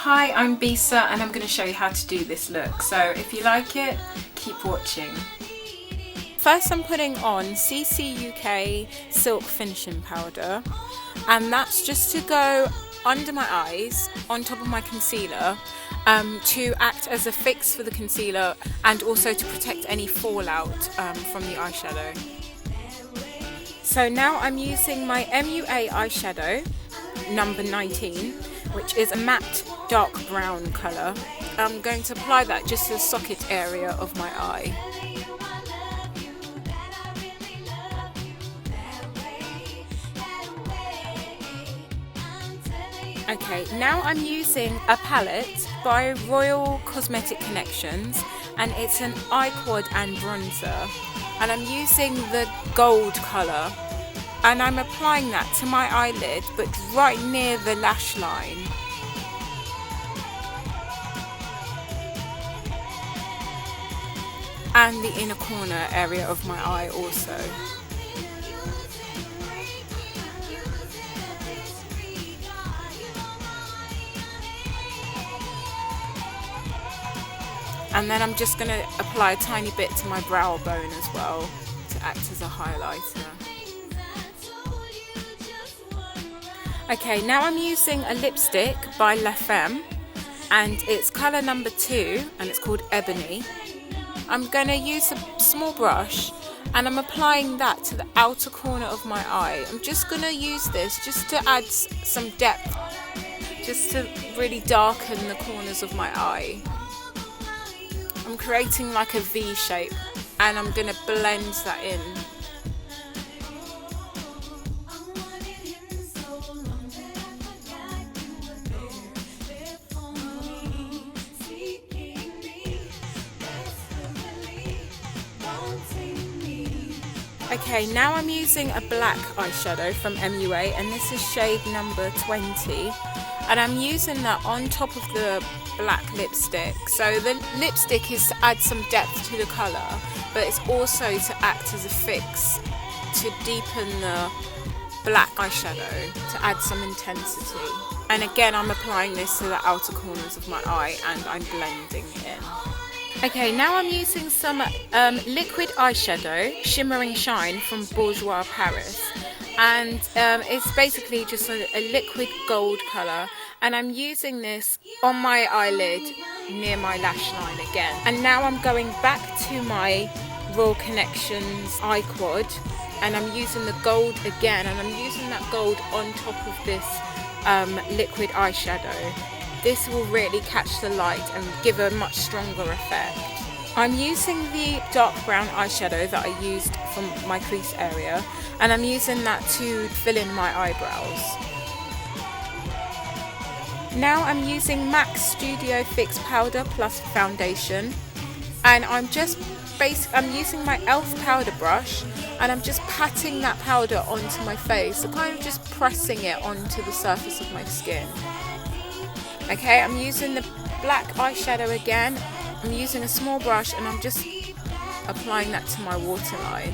Hi, I'm Bisa and I'm going to show you how to do this look. So if you like it, keep watching. First I'm putting on CC UK Silk Finishing Powder, and that's just to go under my eyes on top of my concealer to act as a fix for the concealer and also to protect any fallout from the eyeshadow. So now I'm using my MUA eyeshadow number 19, which is a matte dark brown colour. I'm going to apply that just to the socket area of my eye. Okay, now I'm using a palette by Royal Cosmetic Connections, and it's an eye quad and bronzer, and I'm using the gold colour, and I'm applying that to my eyelid but right near the lash line. And the inner corner area of my eye also. And then I'm just going to apply a tiny bit to my brow bone as well to act as a highlighter. Okay, now I'm using a lipstick by La Femme, and it's colour number 2 and it's called Ebony. I'm going to use a small brush and I'm applying that to the outer corner of my eye. I'm just going to use this just to add some depth, just to really darken the corners of my eye. I'm creating like a V shape and I'm going to blend that in. Okay, now I'm using a black eyeshadow from MUA, and this is shade number 20, and I'm using that on top of the black lipstick. So the lipstick is to add some depth to the colour, but it's also to act as a fix to deepen the black eyeshadow, to add some intensity. And again, I'm applying this to the outer corners of my eye and I'm blending it in. Okay, now I'm using some liquid eyeshadow, Shimmering Shine from Bourjois Paris, and it's basically just a liquid gold colour, and I'm using this on my eyelid near my lash line again. And now I'm going back to my Royal Connections eye quad, and I'm using the gold again, and I'm using that gold on top of this liquid eyeshadow. This will really catch the light and give a much stronger effect. I'm using the dark brown eyeshadow that I used from my crease area, and I'm using that to fill in my eyebrows. Now I'm using MAC Studio Fix Powder Plus Foundation, and I'm using my e.l.f. powder brush, and I'm just patting that powder onto my face, so kind of just pressing it onto the surface of my skin. Okay, I'm using the black eyeshadow again. I'm using a small brush and I'm just applying that to my waterline.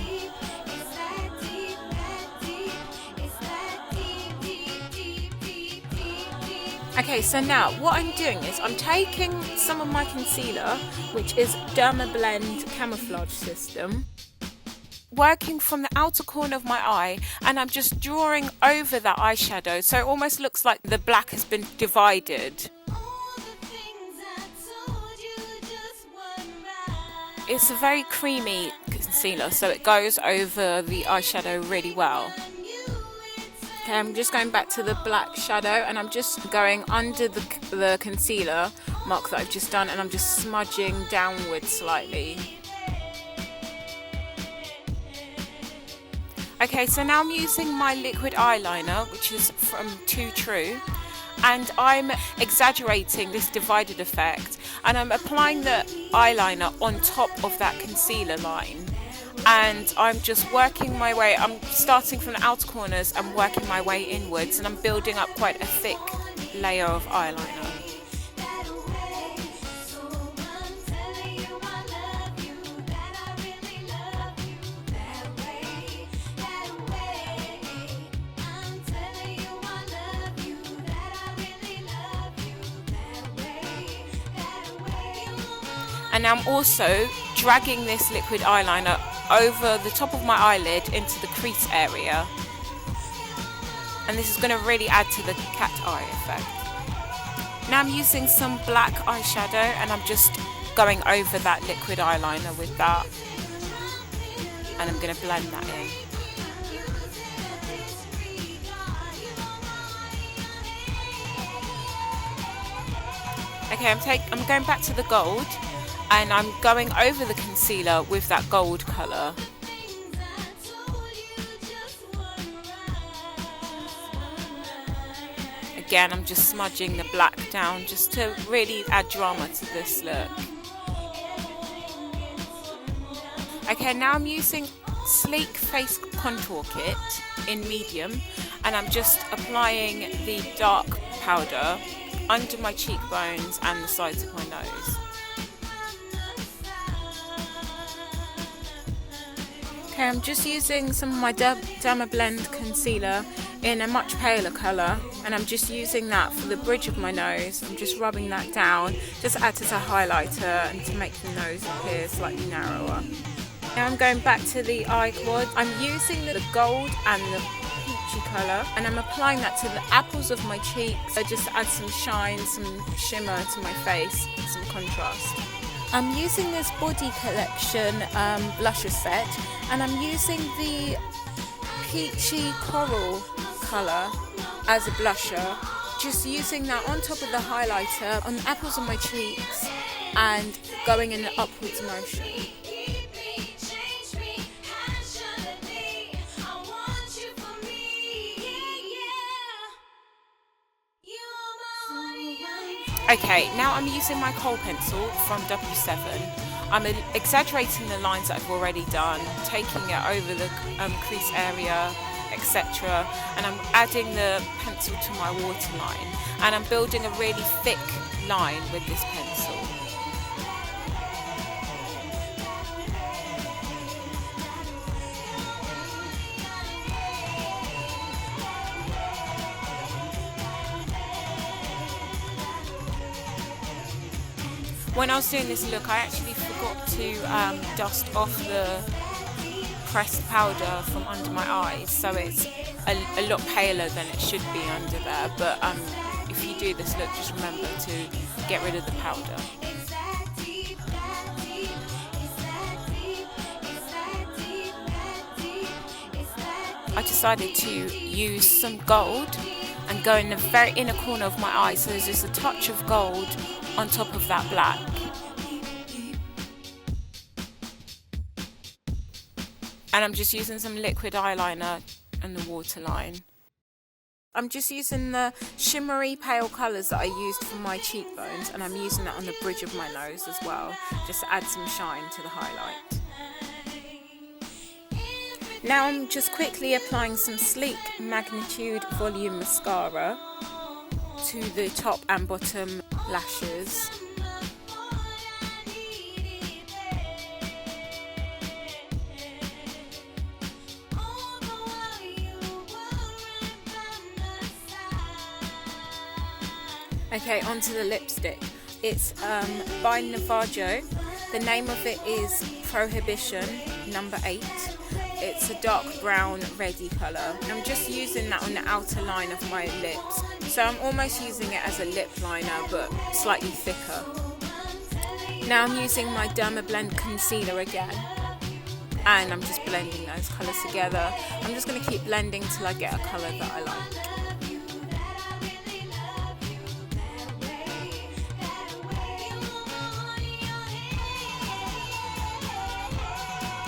Okay, so now what I'm doing is I'm taking some of my concealer, which is Dermablend Camouflage System, working from the outer corner of my eye, and I'm just drawing over that eyeshadow so it almost looks like the black has been divided. It's a very creamy concealer, so it goes over the eyeshadow really well. Okay, I'm just going back to the black shadow and I'm just going under the concealer mark that I've just done, and I'm just smudging downwards slightly. Okay, so now I'm using my liquid eyeliner, which is from Too True, and I'm exaggerating this divided effect, and I'm applying the eyeliner on top of that concealer line, and I'm just working my way. I'm starting from the outer corners and working my way inwards, and I'm building up quite a thick layer of eyeliner. And I'm also dragging this liquid eyeliner over the top of my eyelid into the crease area. And this is going to really add to the cat eye effect. Now I'm using some black eyeshadow and I'm just going over that liquid eyeliner with that. And I'm going to blend that in. Okay, I'm going back to the gold and I'm going over the concealer with that gold colour. Again, I'm just smudging the black down just to really add drama to this look. Okay, now I'm using Sleek Face Contour Kit in medium and I'm just applying the dark powder under my cheekbones and the sides of my nose. Okay, I'm just using some of my Derma Blend concealer in a much paler colour and I'm just using that for the bridge of my nose. I'm just rubbing that down, just add as a highlighter and to make the nose appear slightly narrower. Now I'm going back to the eye quad. I'm using the gold and the peachy colour and I'm applying that to the apples of my cheeks. I just add some shine, some shimmer to my face, some contrast. I'm using this Body Collection blusher set and I'm using the peachy coral colour as a blusher, just using that on top of the highlighter on the apples of my cheeks and going in an upwards motion. Okay, now I'm using my kohl pencil from W7. I'm exaggerating the lines that I've already done, taking it over the crease area, etc. And I'm adding the pencil to my waterline. And I'm building a really thick line with this pencil. When I was doing this look, I actually forgot to dust off the pressed powder from under my eyes, so it's a lot paler than it should be under there. But if you do this look, just remember to get rid of the powder. I decided to use some gold and go in the very inner corner of my eye, so there's just a touch of gold on top of that black. And I'm just using some liquid eyeliner and the waterline. I'm just using the shimmery pale colours that I used for my cheekbones and I'm using that on the bridge of my nose as well, just to add some shine to the highlight. Now I'm just quickly applying some Sleek Magnitude Volume Mascara to the top and bottom lashes. Okay, onto the lipstick. It's by Navajo. The name of it is Prohibition number 8. It's a dark brown reddy colour. I'm just using that on the outer line of my lips. So I'm almost using it as a lip liner but slightly thicker. Now I'm using my Derma Blend concealer again. And I'm just blending those colours together. I'm just going to keep blending till I get a colour that I like.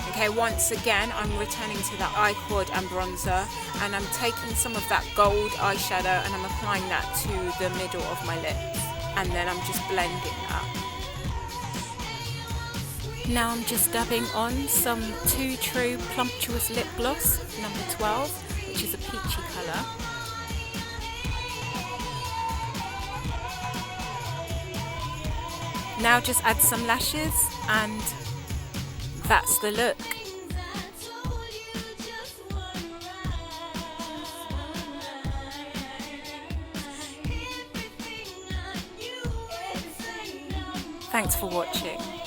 Okay, once again, I'm returning to that eye quad and bronzer, and I'm taking some of that gold eyeshadow and I'm applying that to the middle of my lips, and then I'm just blending that. Now I'm just dabbing on some Too True Plumptuous Lip Gloss, number 12, which is a peachy colour. Now just add some lashes and that's the look. Thanks for watching.